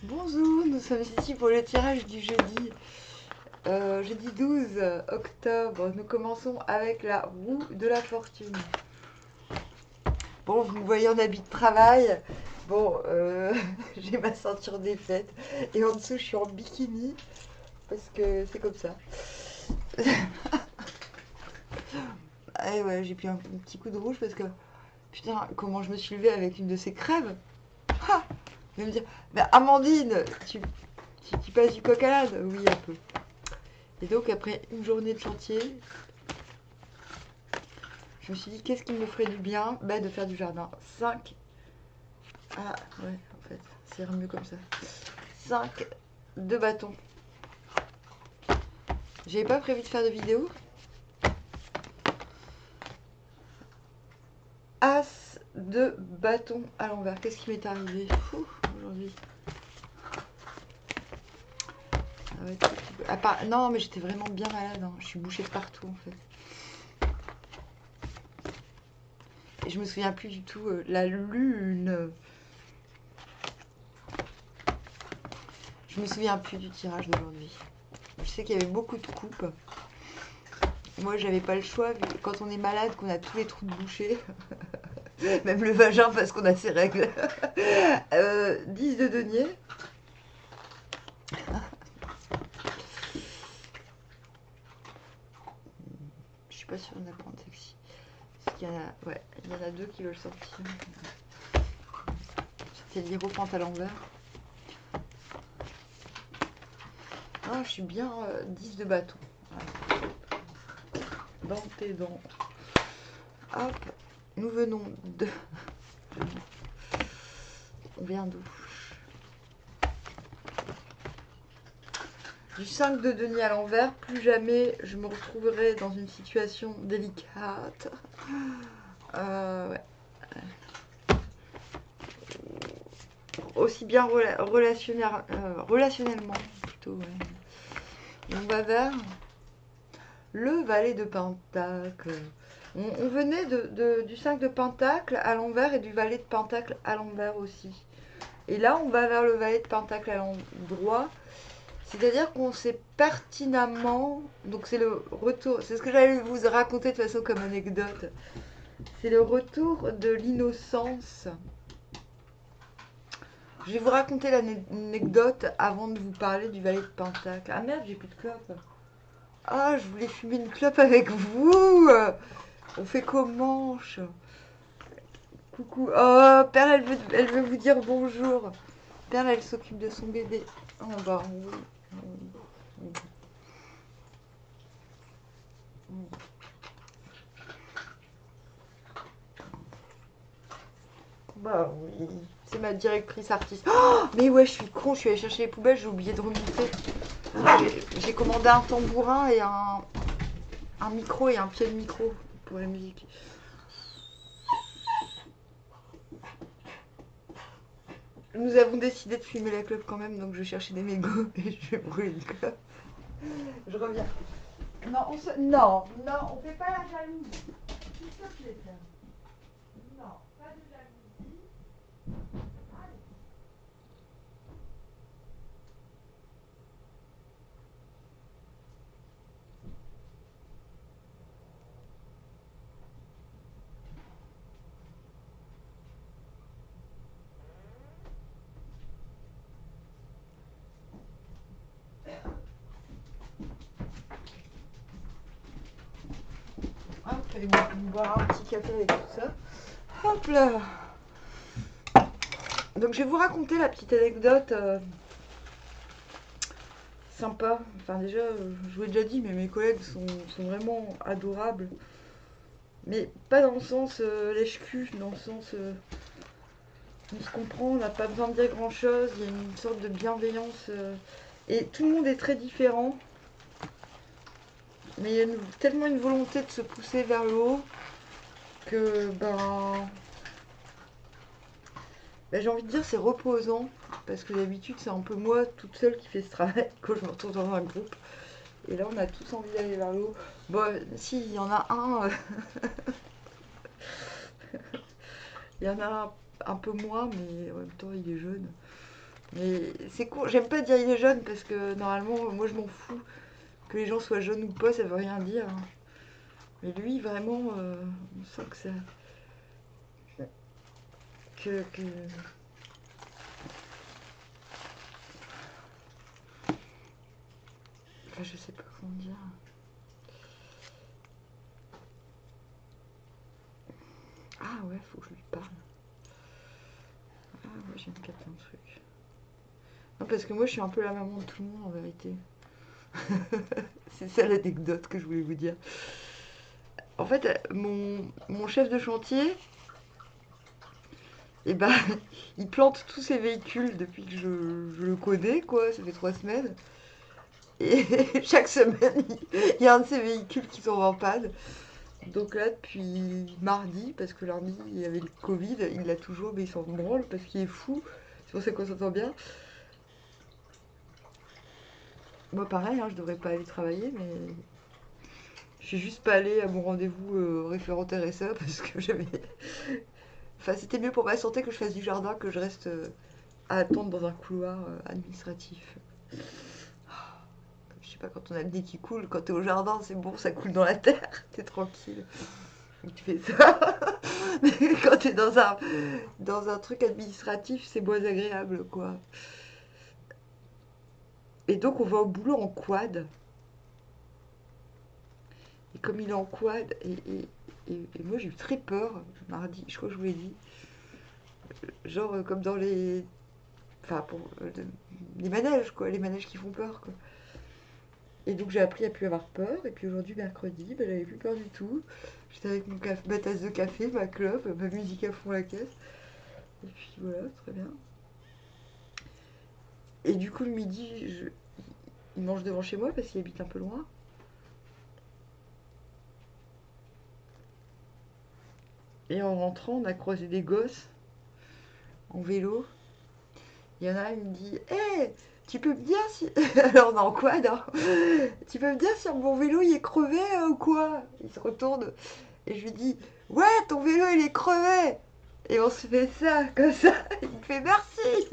Bonjour, nous sommes ici pour le tirage du jeudi. Jeudi 12 octobre, nous commençons avec la roue de la fortune. Bon, vous me voyez en habit de travail. Bon, j'ai ma ceinture défaite. Et en dessous, je suis en bikini. Parce que c'est comme ça. Ah ouais, j'ai pris un petit coup de rouge parce que... Putain, comment je me suis levée avec une de ces crèves. Ah, vous allez me dire, bah Amandine, tu passes du coq à l'âne? Oui, un peu. Et donc, après une journée de chantier, je me suis dit, qu'est-ce qui me ferait du bien? Bah, de faire du jardin. 5. Ah, ouais, en fait, c'est mieux comme ça. 5 de bâtons. J'avais pas prévu de faire de vidéo. As de bâton à l'envers. Qu'est-ce qui m'est arrivé aujourd'hui? Ah ouais, non, mais j'étais vraiment bien malade. Hein. Je suis bouchée de partout, en fait. Et je me souviens plus du tout. La lune. Je me souviens plus du tirage d'aujourd'hui. Je sais qu'il y avait beaucoup de coupes. Moi, j'avais pas le choix. Quand on est malade, qu'on a tous les trous de boucher. Même le vagin parce qu'on a ses règles. 10 de denier. Je suis pas sûre de la prendre sexy. Parce qu'il y en a, ouais, il y en a deux qui veulent sortir. C'était l'hiérophante à l'envers. Ah, je suis bien 10 de bâton. Dans tes dents. Hop, nous venons de... On vient d'où? Du 5 de denier à l'envers, plus jamais je me retrouverai dans une situation délicate. Ouais. Aussi bien relationnellement, plutôt. Ouais. Et on va vers le valet de pentacle. On venait du 5 de pentacle à l'envers et du valet de pentacle à l'envers aussi. Et là, on va vers le valet de pentacle à l'endroit. C'est-à-dire qu'on sait pertinemment, donc c'est le retour, c'est ce que j'allais vous raconter de façon comme anecdote, c'est le retour de l'innocence. Je vais vous raconter l'anecdote avant de vous parler du valet de pentacle. Ah merde, j'ai plus de clope. Ah, je voulais fumer une clope avec vous. On fait comment? Coucou. Oh, Perle, elle veut vous dire bonjour. Perle, elle s'occupe de son bébé. Oh, bah oui. Bah oui, c'est ma directrice artiste. Oh, mais ouais, je suis con, je suis allée chercher les poubelles, j'ai oublié de remonter. J'ai commandé un tambourin et un micro et un pied de micro pour la musique. Nous avons décidé de fumer la clope quand même, donc je vais chercher des mégots et je vais brûler une clope. Je reviens. Non, non, on fait pas la jalousie. S'il te plaît, non, pas de jalousie. Allez. Hop, et on boira un petit café avec tout ça. Hop là. Donc je vais vous raconter la petite anecdote sympa. Enfin déjà, je vous l'ai déjà dit, mais mes collègues sont vraiment adorables. Mais pas dans le sens lèche-cul, dans le sens on se comprend, on n'a pas besoin de dire grand chose, il y a une sorte de bienveillance. Et tout le monde est très différent. Mais il y a tellement une volonté de se pousser vers le haut que j'ai envie de dire c'est reposant. Parce que d'habitude c'est un peu moi toute seule qui fait ce travail quand je me retrouve dans un groupe. Et là on a tous envie d'aller vers le haut. Bon, si, il y en a un. Il y en a un peu moins, mais en même temps il est jeune. Mais c'est cool, j'aime pas dire il est jeune parce que normalement, moi je m'en fous. Que les gens soient jeunes ou pas, ça veut rien dire, hein. Mais lui, vraiment, on sent que ça. Que... Enfin, je sais pas comment dire. Ah ouais, faut que je lui parle. Ah ouais, j'ai capté un truc. Non, parce que moi, je suis un peu la maman de tout le monde en vérité. C'est ça l'anecdote que je voulais vous dire. En fait, mon chef de chantier, eh ben, il plante tous ses véhicules depuis que je le connais, quoi. Ça fait 3 semaines. Et chaque semaine, il y a un de ces véhicules qui sont en panne. Donc là, depuis mardi, parce que lundi, il y avait le Covid, il l'a toujours, mais il s'en branle parce qu'il est fou. C'est pour ça qu'on s'entend bien. Moi, pareil, hein, je devrais pas aller travailler, mais je suis juste pas allée à mon rendez-vous référent RSA parce que j'avais. Enfin, c'était mieux pour ma santé que je fasse du jardin que je reste à attendre dans un couloir administratif. Je sais pas, quand on a le nez qui coule, quand t'es au jardin, c'est bon, ça coule dans la terre, t'es tranquille. Donc tu fais ça. Mais quand t'es dans un truc administratif, c'est moins agréable, quoi. Et donc on va au boulot en quad. Et comme il est en quad, et moi j'ai eu très peur mardi, je crois que je vous l'ai dit. Genre comme dans les. Enfin, pour les manèges, quoi, les manèges qui font peur, quoi. Et donc j'ai appris à plus avoir peur. Et puis aujourd'hui, mercredi, ben, j'avais plus peur du tout. J'étais avec ma tasse de café, ma clope, ma musique à fond à la caisse. Et puis voilà, très bien. Et du coup, le midi, il mange devant chez moi parce qu'il habite un peu loin. Et en rentrant, on a croisé des gosses en vélo. Il y en a un, il me dit hé, tu peux me dire si. Alors, on est en quad, hein. Tu peux me dire si mon vélo il est crevé ou quoi? Il se retourne et je lui dis ouais, ton vélo il est crevé. Et on se fait ça, comme ça. Il me fait merci.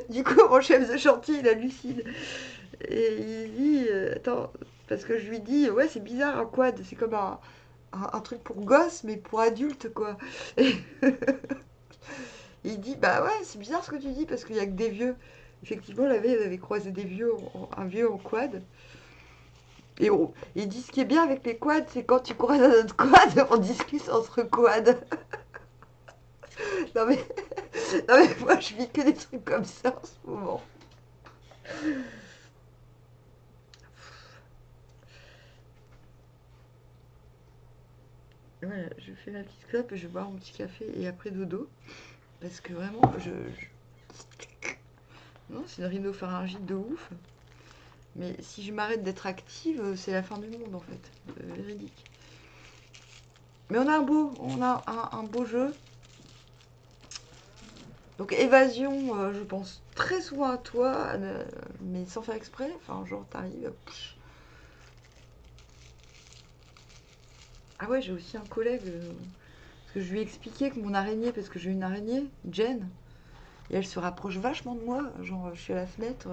Du coup, mon chef de chantier, il hallucine. Et il dit attends, parce que je lui dis ouais, c'est bizarre un quad, c'est comme un truc pour gosses, mais pour adultes, quoi. Et il dit bah ouais, c'est bizarre ce que tu dis, parce qu'il y a que des vieux. Effectivement, la veille, elle avait croisé des vieux, un vieux en quad. Et il dit ce qui est bien avec les quads, c'est quand tu croises un autre quad, on discute entre quads. Non mais, non mais moi, je vis que des trucs comme ça en ce moment. Voilà, je fais ma petite clope, je vais boire mon petit café et après dodo. Parce que vraiment, non, c'est une rhinopharyngite de ouf. Mais si je m'arrête d'être active, c'est la fin du monde en fait. Véridique. Mais on a un beau jeu. Donc évasion, je pense très souvent à toi, mais sans faire exprès. Enfin, genre t'arrives. Ah ouais, j'ai aussi un collègue. Parce que je lui ai expliqué que mon araignée, parce que j'ai une araignée, Jen, et elle se rapproche vachement de moi. Genre, je suis à la fenêtre,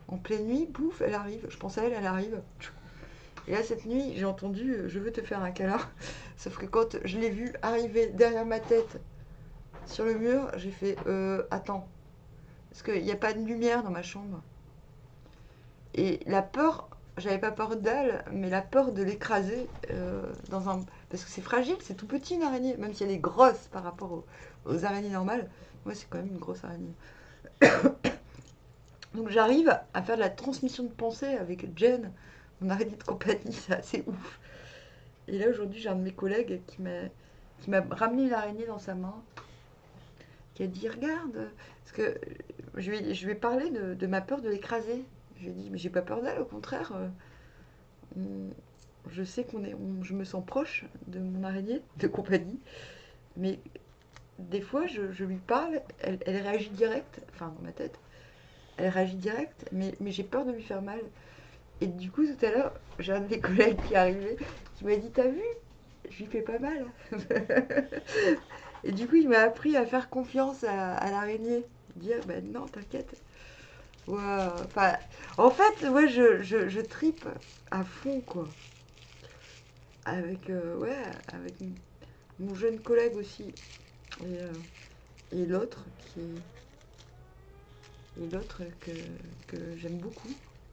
en pleine nuit, pouf, elle arrive. Je pense à elle, elle arrive. Et là, cette nuit, j'ai entendu je veux te faire un câlin. Sauf que quand je l'ai vue arriver derrière ma tête sur le mur, j'ai fait attends. Parce qu'il n'y a pas de lumière dans ma chambre. Et la peur, j'avais pas peur d'elle, mais la peur de l'écraser dans un. Parce que c'est fragile, c'est tout petit une araignée, même si elle est grosse par rapport aux araignées normales. Moi, c'est quand même une grosse araignée. Donc j'arrive à faire de la transmission de pensée avec Jen, mon araignée de compagnie, c'est assez ouf. Et là, aujourd'hui, j'ai un de mes collègues qui m'a ramené une araignée dans sa main, qui a dit regarde, parce que je lui ai parlé de ma peur de l'écraser. Je lui ai dit mais j'ai pas peur d'elle, au contraire. Je sais je me sens proche de mon araignée de compagnie, mais des fois je lui parle, elle réagit direct, enfin dans ma tête, elle réagit direct, mais j'ai peur de lui faire mal. Et du coup tout à l'heure, j'ai un de mes collègues qui est arrivé, qui m'a dit t'as vu, je lui fais pas mal. Et du coup, il m'a appris à faire confiance à l'araignée. Dire, ben non, t'inquiète. Ouais, enfin, en fait, ouais, je tripe à fond, quoi. Avec, ouais, avec mon jeune collègue aussi. Et, euh, et l'autre qui et l'autre que j'aime beaucoup.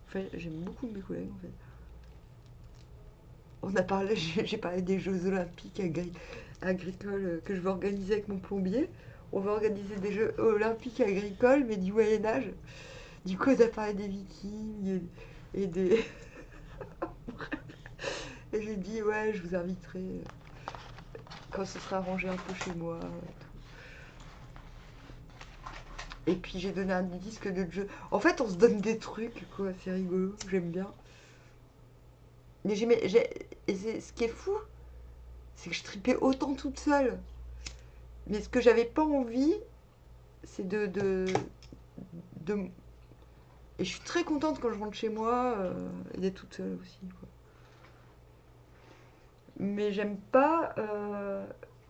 Enfin, j'aime beaucoup mes collègues, en fait. On a parlé, j'ai parlé des Jeux Olympiques agricoles que je veux organiser avec mon plombier. On va organiser des Jeux Olympiques agricoles, mais du Moyen-Âge. Du coup, on a parlé des Vikings et des. Et j'ai dit, ouais, je vous inviterai quand ce sera arrangé un peu chez moi. Et puis j'ai donné un disque de jeu. En fait, on se donne des trucs, quoi. C'est rigolo, j'aime bien. Mais et ce qui est fou, c'est que je tripais autant toute seule. Mais ce que j'avais pas envie, c'est de. Et je suis très contente quand je rentre chez moi et d'être toute seule aussi, quoi. Mais j'aime pas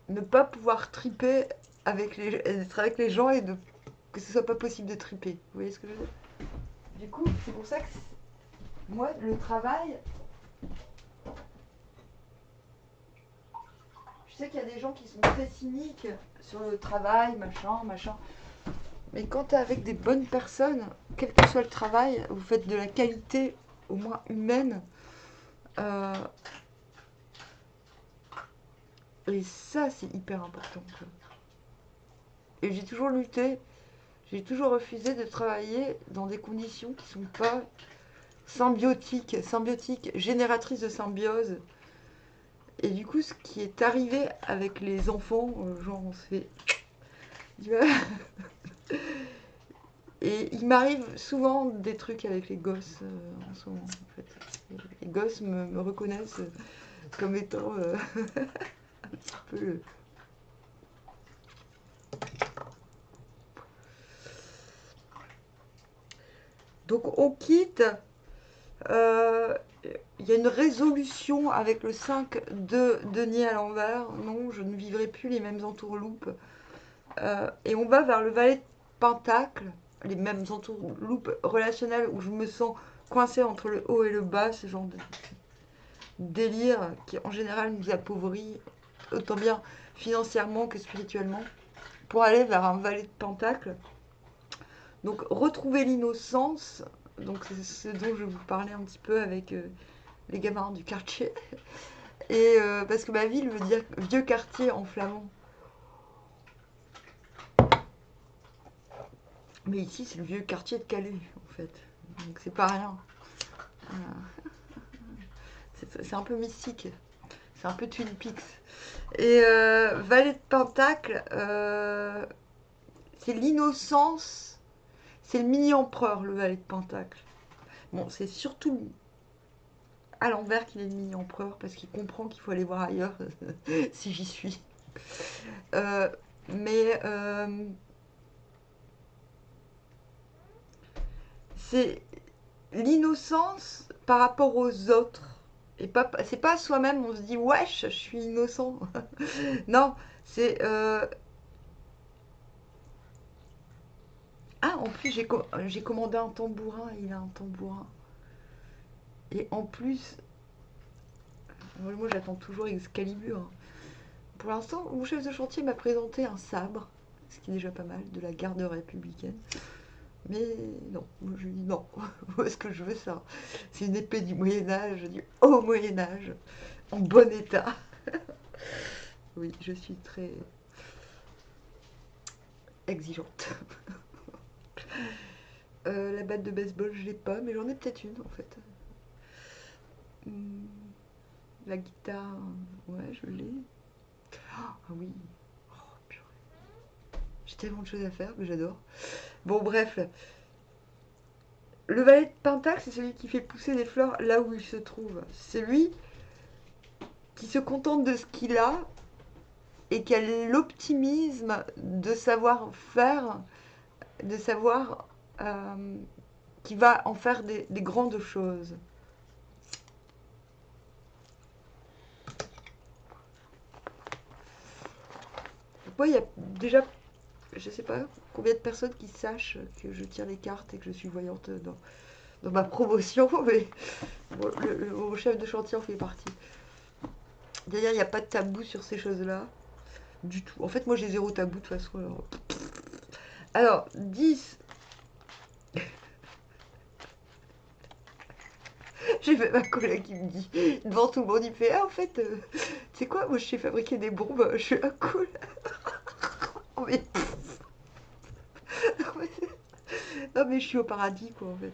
ne pas pouvoir triper être avec les gens et que ce soit pas possible de triper. Vous voyez ce que je veux dire? Du coup, c'est pour ça que moi, le travail, je sais qu'il y a des gens qui sont très cyniques sur le travail, machin, machin. Mais quand tu es avec des bonnes personnes, quel que soit le travail, vous faites de la qualité, au moins humaine. euh, et ça, c'est hyper important, quoi. Et j'ai toujours lutté, j'ai toujours refusé de travailler dans des conditions qui sont pas symbiotiques, génératrices de symbiose. Et du coup, ce qui est arrivé avec les enfants, genre on se fait. Et il m'arrive souvent des trucs avec les gosses en ce moment, en fait. Les gosses me reconnaissent comme étant un petit peu Donc on quitte. euh, Il y a une résolution avec le 5 de denier à l'envers. Non, je ne vivrai plus les mêmes entourloupes. Et on va vers le valet de pentacle, les mêmes entourloupes relationnelles où je me sens coincée entre le haut et le bas, ce genre de délire qui en général nous appauvrit autant bien financièrement que spirituellement, pour aller vers un valet de pentacle. Donc retrouver l'innocence, donc c'est ce dont je vous parlais un petit peu avec les gamins du quartier. Et parce que ma ville veut dire vieux quartier en flamand. Mais ici c'est le vieux quartier de Calais en fait. Donc c'est pas rien. C'est un peu mystique. C'est un peu Twin Peaks. Et valet de pentacle, c'est l'innocence. C'est le mini-empereur, le valet de pentacle. Bon, c'est surtout à l'envers qu'il est le mini-empereur, parce qu'il comprend qu'il faut aller voir ailleurs si j'y suis. Euh, mais c'est l'innocence par rapport aux autres. Et pas, c'est pas soi-même, on se dit wesh, je suis innocent. Non, c'est. Ah, en plus, j'ai commandé un tambourin, il a un tambourin. Et en plus, moi j'attends toujours Excalibur, hein. Pour l'instant, mon chef de chantier m'a présenté un sabre, ce qui est déjà pas mal, de la garde républicaine. Mais non, moi je lui dis non, où est-ce que je veux ça? C'est une épée du Moyen-Âge, du haut Moyen-Âge, en bon état. Oui, je suis très exigeante. La batte de baseball, je l'ai pas, mais j'en ai peut-être une en fait. Hmm, la guitare, ouais, je l'ai. Ah oui, oh, purée. J'ai tellement de choses à faire que j'adore. Bon, bref, le valet de pentacle, c'est celui qui fait pousser des fleurs là où il se trouve. C'est lui qui se contente de ce qu'il a et qui a l'optimisme de savoir faire, de savoir qui va en faire des grandes choses. fois, il y a déjà, je sais pas combien de personnes qui sachent que je tire les cartes et que je suis voyante dans ma promotion, mais bon, mon chef de chantier en fait partie. D'ailleurs, il n'y a pas de tabou sur ces choses-là, du tout. En fait, moi, j'ai zéro tabou de toute façon. Alors 10. J'ai fait ma collègue qui me dit, devant tout le monde, il me fait, ah, en fait, tu sais quoi, moi, je sais fabriquer des bombes. Je suis, ah, cool. Oh, mais... Non, mais je suis au paradis, quoi, en fait.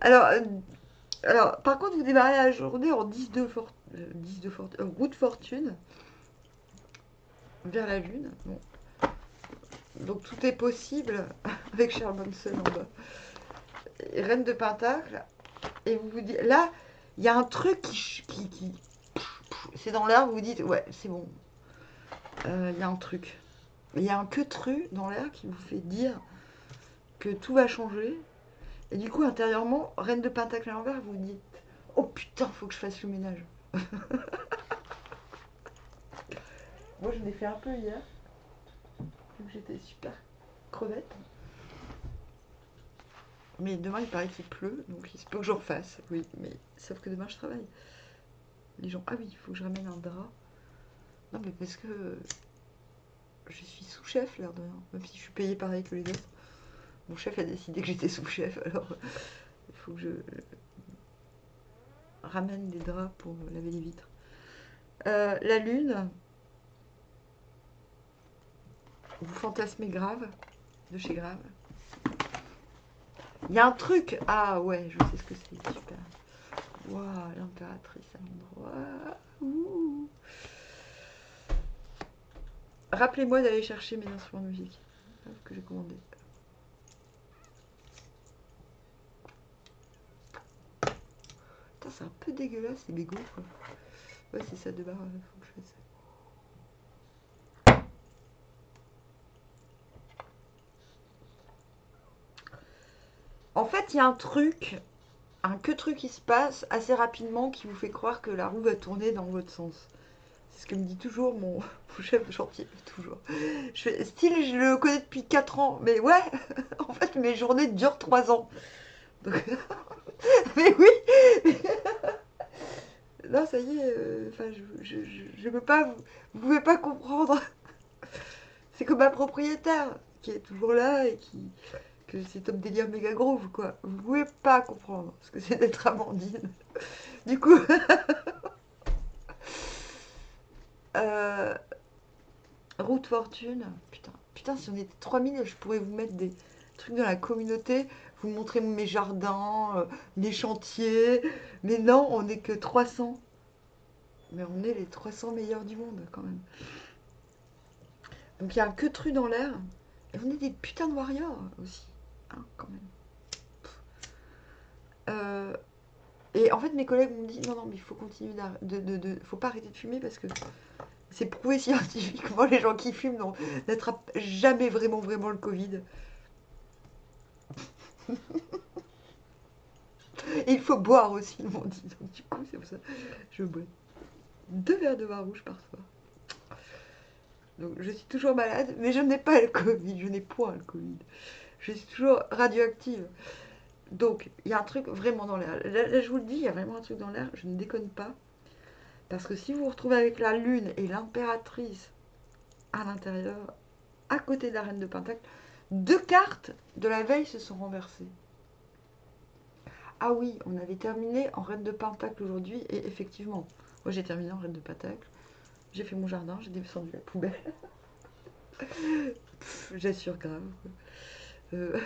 Alors, par contre, vous démarrez la journée en 10 de route fortune vers la lune. Bon. Donc, tout est possible avec Charles Manson en bas. Et Reine de Pentacle. Et vous vous dites, là, il y a un truc qui c'est dans l'air, vous vous dites, ouais, c'est bon. Il y a un truc. Il y a un que-tru dans l'air qui vous fait dire que tout va changer. Et du coup, intérieurement, Reine de Pentacle à l'envers, vous vous dites, oh putain, faut que je fasse le ménage. Moi, je l'ai fait un peu hier, vu que j'étais super crevette. Mais demain, il paraît qu'il pleut, donc il se peut que j'en refasse. Oui, mais sauf que demain, je travaille. Les gens, ah oui, il faut que je ramène un drap. Non, mais parce que je suis sous-chef, l'air de rien. Même si je suis payée pareil que les autres. Mon chef a décidé que j'étais sous-chef, alors il faut que je ramène des draps pour laver les vitres. La lune, vous fantasmez Grave, de chez Grave. Il y a un truc. Ah ouais, je sais ce que c'est, super. Waouh, l'impératrice à l'endroit. Ouh. Rappelez-moi d'aller chercher mes instruments de musique que j'ai commandés. Putain, c'est un peu dégueulasse les mégots, quoi. Ouais, c'est ça de barre, faut que je fasse ça. En fait, il y a un que truc qui se passe assez rapidement qui vous fait croire que la roue va tourner dans votre sens. C'est ce que me dit toujours mon chef de chantier, toujours. Style, je le connais depuis 4 ans, mais ouais, en fait, mes journées durent 3 ans. Donc, mais oui, non, ça y est, enfin, je peux pas, vous pouvez pas comprendre. C'est comme ma propriétaire qui est toujours là et que c'est top délire méga groove, quoi. Vous pouvez pas comprendre ce que c'est d'être Amandine. Du coup, euh, route fortune, putain, si on était 3000, je pourrais vous mettre des trucs dans la communauté, vous montrer mes jardins, mes chantiers. Mais non, on n'est que 300. Mais on est les 300 meilleurs du monde, quand même. Donc il y a un que-tru dans l'air. Et on est des putains de warriors aussi, hein, quand même. Euh, et en fait, mes collègues m'ont dit non, non, mais il faut continuer faut pas arrêter de fumer parce que c'est prouvé scientifiquement, les gens qui fument n'attrapent jamais vraiment, vraiment le Covid. Et il faut boire aussi, ils m'ont dit. Donc, du coup, c'est pour ça que je bois 2 verres de vin rouge par soir. Donc, je suis toujours malade, mais je n'ai pas le Covid. Je n'ai point le Covid. Je suis toujours radioactive. Donc, il y a un truc vraiment dans l'air. Là, je vous le dis, il y a vraiment un truc dans l'air. Je ne déconne pas. Parce que si vous vous retrouvez avec la lune et l'impératrice à l'intérieur, à côté de la reine de Pentacle, 2 cartes de la veille se sont renversées. Ah oui, on avait terminé en reine de Pentacle aujourd'hui, et effectivement, moi j'ai terminé en reine de Pentacle. J'ai fait mon jardin, j'ai descendu la poubelle. J'assure grave. Euh,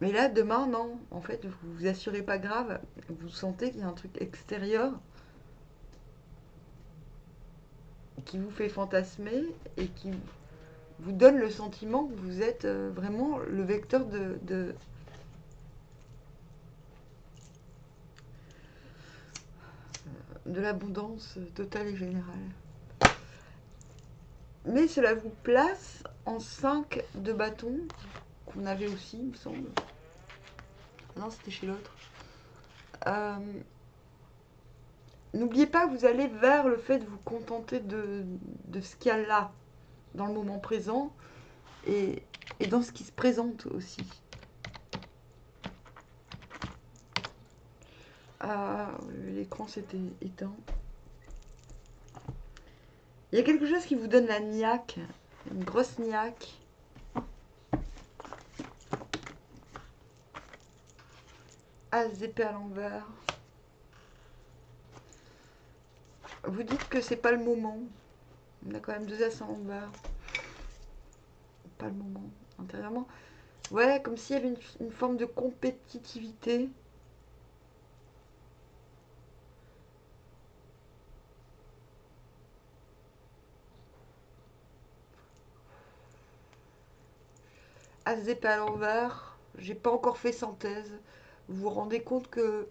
Mais là, demain, non. En fait, vous vous assurez pas grave. Vous sentez qu'il y a un truc extérieur qui vous fait fantasmer et qui vous donne le sentiment que vous êtes vraiment le vecteur de l'abondance totale et générale. Mais cela vous place en 5 de bâton, qu'on avait aussi, il me semble. Ah non, c'était chez l'autre. n'oubliez pas que vous allez vers le fait de vous contenter de ce qu'il y a là, dans le moment présent, et, et dans ce qui se présente aussi. Ah, l'écran s'était éteint. Il y a quelque chose qui vous donne la niaque, une grosse niaque. As d'épée à l'envers. Vous dites que c'est pas le moment. On a quand même 2 As à l'envers. Pas le moment, intérieurement. Ouais, comme s'il y avait une forme de compétitivité. As d'épée à l'envers. J'ai pas encore fait synthèse. Vous vous rendez compte que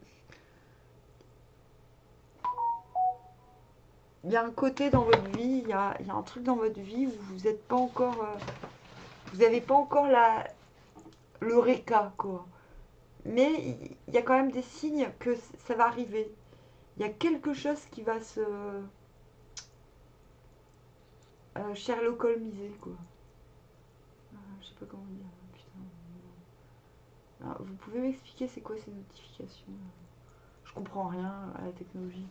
il y a un côté dans votre vie, il y a un truc dans votre vie où vous n'êtes pas encore, vous n'avez pas encore l'eureka, quoi. Mais il y a quand même des signes que ça va arriver. Il y a quelque chose qui va se Sherlock Holmesiser, quoi. Je sais pas comment dire. Putain. Alors, vous pouvez m'expliquer c'est quoi ces notifications? Je comprends rien à la technologie.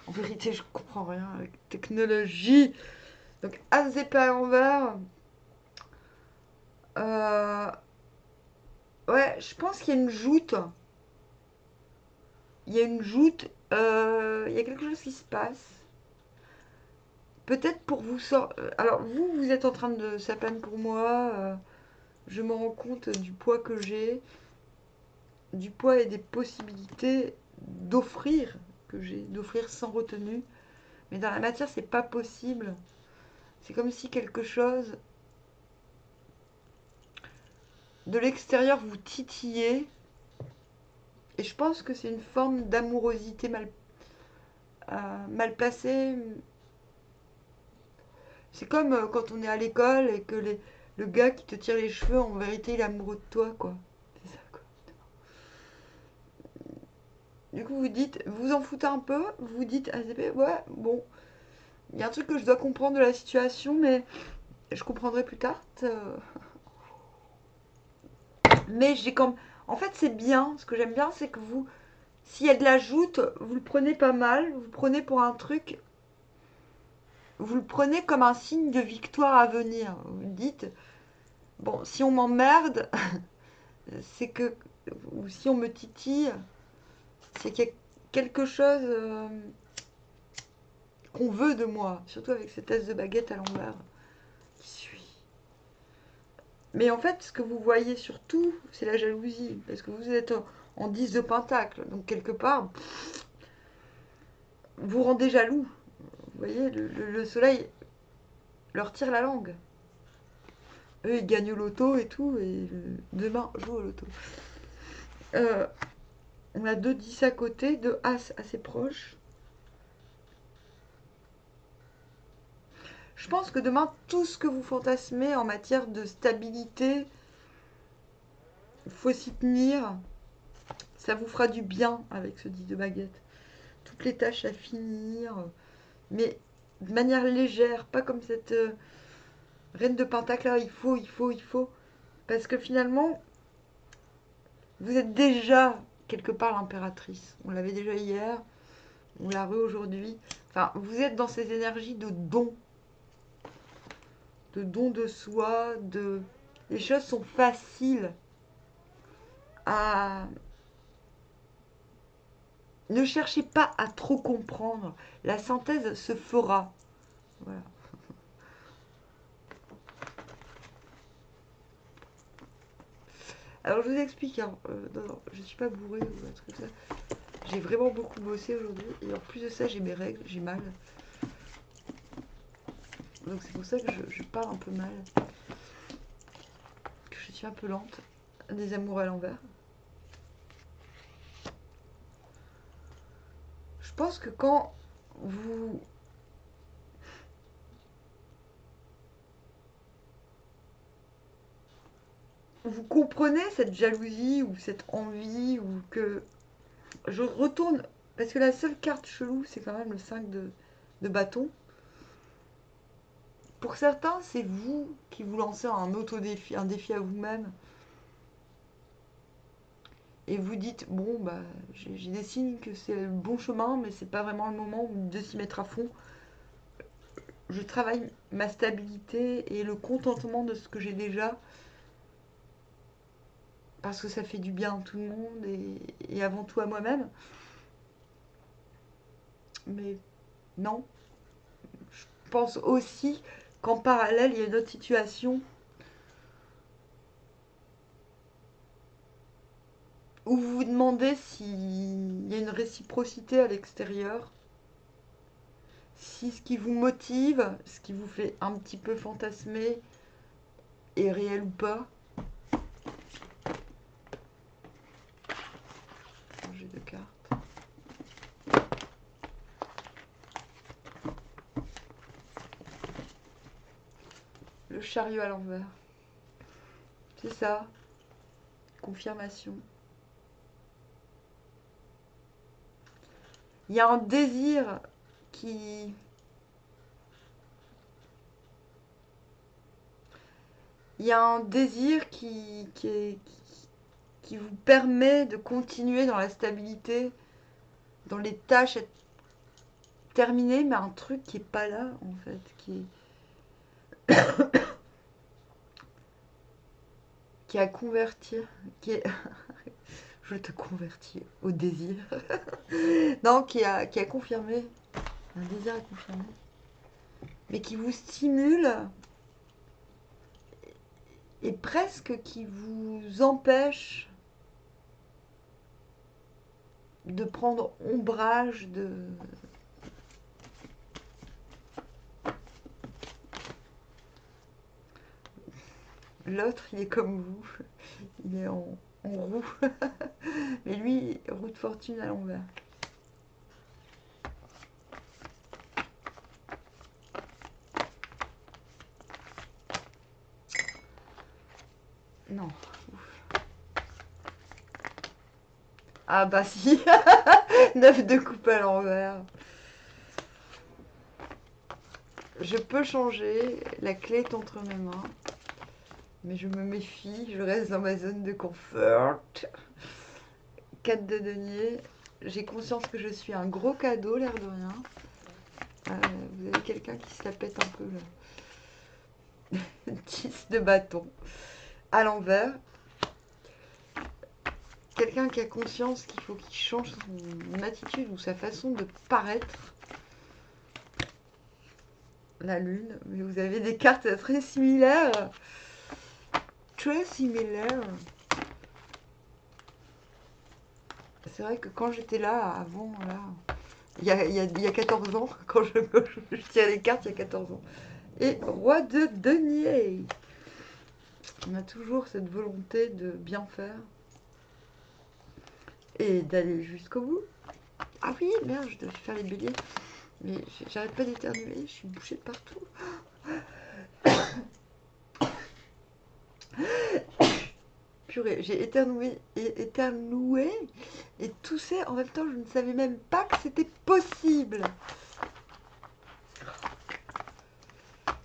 En vérité, je comprends rien à la technologie. Donc, As d'épée à l'envers. Euh, ouais, je pense qu'il y a une joute. Il y a une joute. Il y a quelque chose qui se passe. Peut-être pour vous sortir. Alors, vous êtes en train de. Ça peine pour moi. Je me rends compte du poids que j'ai. Du poids et des possibilités d'offrir. Que j'ai. D'offrir sans retenue. Mais dans la matière, c'est pas possible. C'est comme si quelque chose de l'extérieur vous titillait. Et je pense que c'est une forme d'amourosité mal placée. C'est comme quand on est à l'école et que le gars qui te tire les cheveux, en vérité, il est amoureux de toi, quoi. C'est ça, quoi. Du coup, vous dites, vous vous en foutez un peu, vous dites, ah, ouais, bon, il y a un truc que je dois comprendre de la situation, mais je comprendrai plus tard. Mais j'ai comme. En fait, c'est bien. Ce que j'aime bien, c'est que vous, s'il y a de la joute, vous le prenez pas mal, vous le prenez pour un truc, vous le prenez comme un signe de victoire à venir. Vous dites, bon, si on m'emmerde, c'est que. Ou si on me titille, c'est qu'il y a quelque chose qu'on veut de moi, surtout avec cette tasse de baguette à l'envers qui suit. Mais en fait, ce que vous voyez surtout, c'est la jalousie, parce que vous êtes en 10 de pentacle, donc quelque part, vous rendez jaloux. Vous voyez, le soleil leur tire la langue. Eux, ils gagnent au loto et tout, et demain, joue au loto. Euh, on a 2 10 à côté, 2 As assez proches. Je pense que demain, tout ce que vous fantasmez en matière de stabilité, il faut s'y tenir. Ça vous fera du bien avec ce 10 de baguette. Toutes les tâches à finir, mais de manière légère, pas comme cette reine de pentacle là, il faut. Parce que finalement, vous êtes déjà quelque part l'impératrice. On l'avait déjà hier, on l'a re aujourd'hui. Enfin, vous êtes dans ces énergies de don de soi, de. Les choses sont faciles à. Ne cherchez pas à trop comprendre. La synthèse se fera. Voilà. Alors je vous explique, hein. Non, je suis pas bourrée ou un truc comme ça. J'ai vraiment beaucoup bossé aujourd'hui. Et en plus de ça, j'ai mes règles, j'ai mal. Donc c'est pour ça que je parle un peu mal. Que je suis un peu lente. Des amours à l'envers. Je pense que quand vous vous comprenez cette jalousie ou cette envie ou que je retourne Parce que la seule carte chelou, c'est quand même le 5 de bâton. Pour certains, c'est vous qui vous lancez un auto-défi, un défi à vous-même. Et vous dites, bon, bah, j'ai des signes que c'est le bon chemin, mais c'est pas vraiment le moment de s'y mettre à fond. Je travaille ma stabilité et le contentement de ce que j'ai déjà, parce que ça fait du bien à tout le monde et avant tout à moi-même. Mais non, je pense aussi qu'en parallèle, il y a une autre situation où vous vous demandez s'il y a une réciprocité à l'extérieur, si ce qui vous motive, ce qui vous fait un petit peu fantasmer est réel ou pas. Changer de carte. Le chariot à l'envers. C'est ça. Confirmation. Il y a un désir qui... Il y a un désir qui vous permet de continuer dans la stabilité, dans les tâches terminées, mais un truc qui est pas là, en fait, qui est à convertir, qui est... Je te convertis au désir. Non, qui a confirmé, un désir à confirmer, mais qui vous stimule et presque qui vous empêche de prendre ombrage de... L'autre, il est comme vous, il est en roue, mais lui, roue de fortune à l'envers. Non. Ah bah si, 9 de coupe à l'envers. Je peux changer, la clé est entre mes mains. Mais je me méfie, je reste dans ma zone de confort. 4 de denier. J'ai conscience que je suis un gros cadeau, l'air de rien. Vous avez quelqu'un qui se la pète un peu là. 10 de bâton. À l'envers. Quelqu'un qui a conscience qu'il faut qu'il change son attitude ou sa façon de paraître. La lune. Mais vous avez des cartes très similaires. Très similaires. C'est vrai que quand j'étais là, avant, là, il y a 14 ans, quand je tirais les cartes, il y a 14 ans. Et roi de denier. On a toujours cette volonté de bien faire. Et d'aller jusqu'au bout. Ah oui, merde, je devais faire les béliers. Mais j'arrête pas d'éternuer, je suis bouchée de partout. Purée, j'ai éternué et toussé en même temps, je ne savais même pas que c'était possible.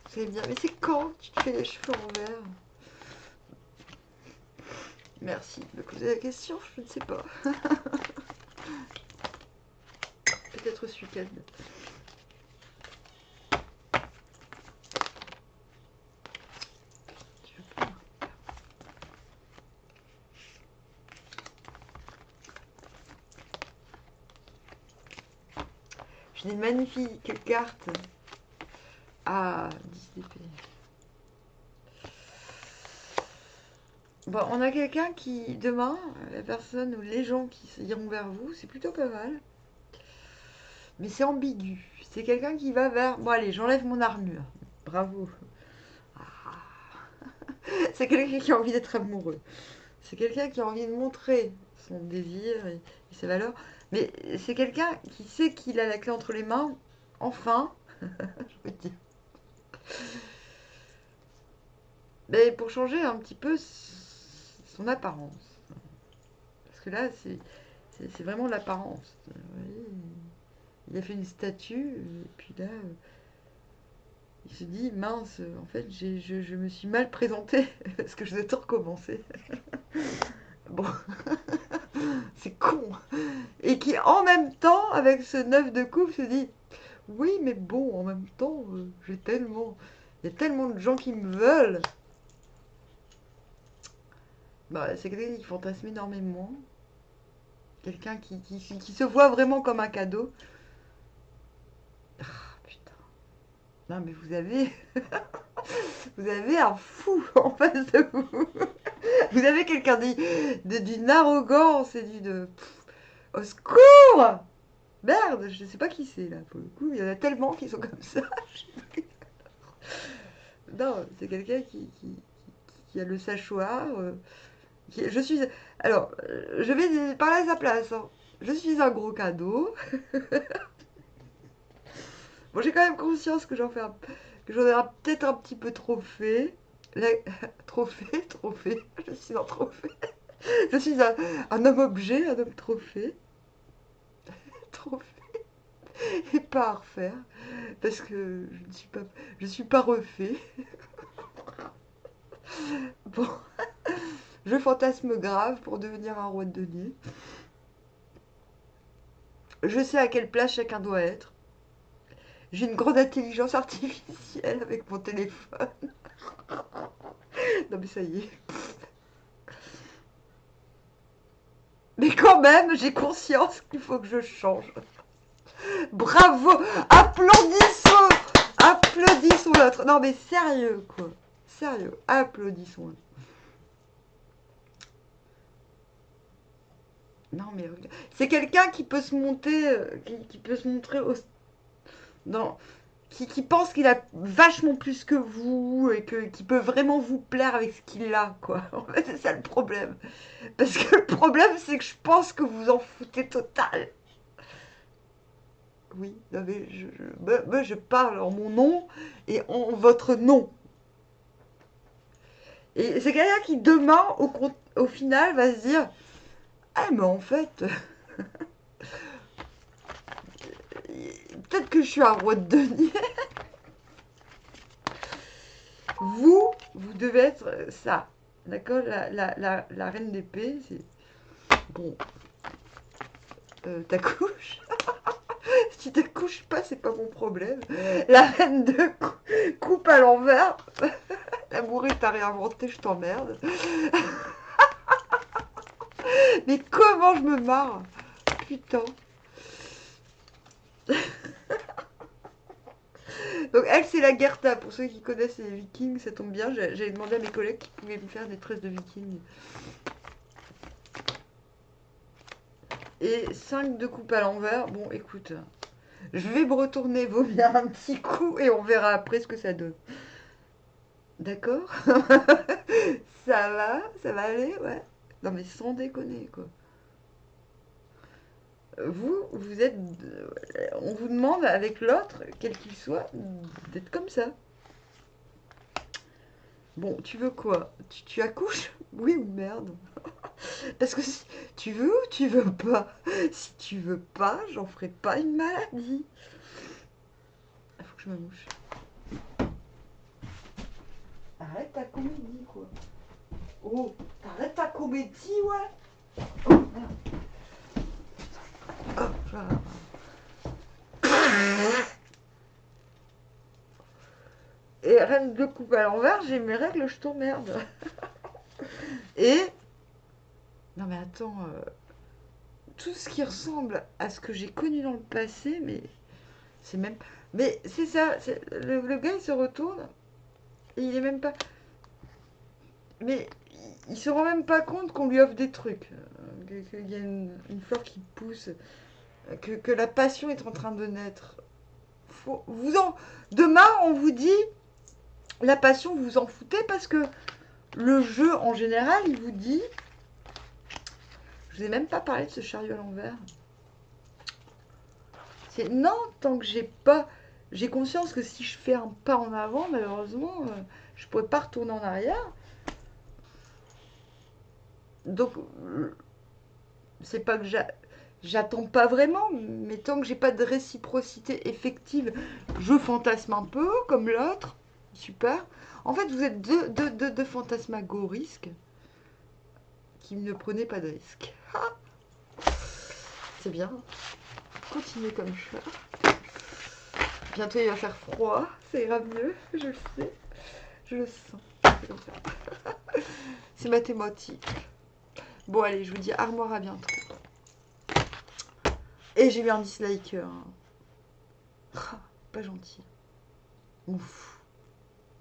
C'est bien, mais c'est quand tu te fais les cheveux en vert? Merci de me poser la question, je ne sais pas. Peut-être ce week-end. J'ai des magnifiques cartes. Ah, 10 d'épée. Bon, on a quelqu'un qui, demain, la personne ou les gens qui iront vers vous, c'est plutôt pas mal. Mais c'est ambigu. C'est quelqu'un qui va vers... Bon, allez, j'enlève mon armure. Bravo. Ah. C'est quelqu'un qui a envie d'être amoureux. C'est quelqu'un qui a envie de montrer son désir et ses valeurs. Mais c'est quelqu'un qui sait qu'il a la clé entre les mains. Enfin, je veux dire. Mais pour changer un petit peu son apparence. Parce que là, c'est vraiment l'apparence. il a fait une statue, et puis là, il se dit, mince, en fait, je me suis mal présenté, parce que je dois tout recommencer. Bon, c'est con. Et qui, en même temps, avec ce 9 de coupe, se dit, oui, mais bon, en même temps, j'ai tellement... Il y a tellement de gens qui me veulent. Bah, c'est quelqu'un qui fantasme énormément. Quelqu'un qui se voit vraiment comme un cadeau. Ah, putain. Non, mais vous avez... vous avez un fou en face de vous. Vous avez quelqu'un d'une arrogance et d'une... Au secours! Merde, je sais pas qui c'est là, pour le coup. Il y en a tellement qui sont comme ça. Non, c'est quelqu'un qui a le sachoir. Je suis. Alors, je vais parler à sa place, hein. Je suis un gros cadeau. Bon, j'ai quand même conscience que que j'en ai peut-être un petit peu trop fait. Trophée. Je suis un trophée. Je suis un homme-objet, un homme trophée. Trophée. Et pas à refaire. Parce que je ne suis pas refait. Bon, je fantasme grave pour devenir un roi de denier. Je sais à quelle place chacun doit être. J'ai une grande intelligence artificielle avec mon téléphone. Non mais ça y est. Mais quand même, j'ai conscience qu'il faut que je change. Bravo! Applaudissons! Applaudissons l'autre. Non mais sérieux quoi. Sérieux, applaudissons. Non mais c'est quelqu'un qui peut se monter, qui peut se montrer dans, qui pense qu'il a vachement plus que vous et qui peut vraiment vous plaire avec ce qu'il a, quoi. En fait, c'est ça le problème. Parce que le problème, c'est que je pense que vous en foutez total. Oui, non mais je parle en mon nom et en votre nom. Et c'est quelqu'un qui, demain, au final, va se dire, ah, mais en fait, peut-être que je suis un roi de denier. Vous devez être ça. D'accord, la reine d'épée, c'est... Bon, t'accouches. Si t'accouches pas, c'est pas mon problème. La reine de coupe à l'envers. L'amour est à réinventer, je t'emmerde. Mais comment je me marre. Putain. Donc elle, c'est la Gerta. Pour ceux qui connaissent les Vikings, ça tombe bien. J'avais demandé à mes collègues qui pouvaient me faire des tresses de Vikings. Et 5 de coupe à l'envers. Bon, écoute, je vais me retourner vomir un petit coup et on verra après ce que ça donne. D'accord? Ça va aller, ouais. Non mais sans déconner, quoi. Vous êtes... On vous demande avec l'autre, quel qu'il soit, d'être comme ça. Bon, tu veux quoi? Tu accouches? Oui ou merde? Parce que si tu veux ou tu veux pas? Si tu veux pas, j'en ferai pas une maladie. Il faut que je me mouche. Arrête ta comédie, quoi. Oh, arrête ta comédie, ouais. Oh, merde. Oh, et reine de coupe à l'envers, j'ai mes règles, je t'emmerde. Et... Non mais attends, tout ce qui ressemble à ce que j'ai connu dans le passé, mais c'est même... Mais c'est ça, le gars il se retourne, et il est même pas... Mais il se rend même pas compte qu'on lui offre des trucs, qu'il y a une fleur qui pousse, que la passion est en train de naître. Demain, on vous dit, la passion, vous vous en foutez parce que le jeu, en général, il vous dit... Je vous ai même pas parlé de ce chariot à l'envers. C'est non, tant que j'ai conscience que si je fais un pas en avant, malheureusement, je pourrais pas retourner en arrière. Donc, c'est pas que J'attends pas vraiment, mais tant que j'ai pas de réciprocité effective, je fantasme un peu comme l'autre. Super. En fait, vous êtes deux fantasmagorisques qui ne prenaient pas de risques. C'est bien. Continuez comme ça. Bientôt il va faire froid, ça ira mieux, je le sais. Je le sens. C'est comme ça. C'est mathématique. Bon allez, je vous dis armoire à bientôt. Et j'ai eu un dislike. Pas gentil. Ouf.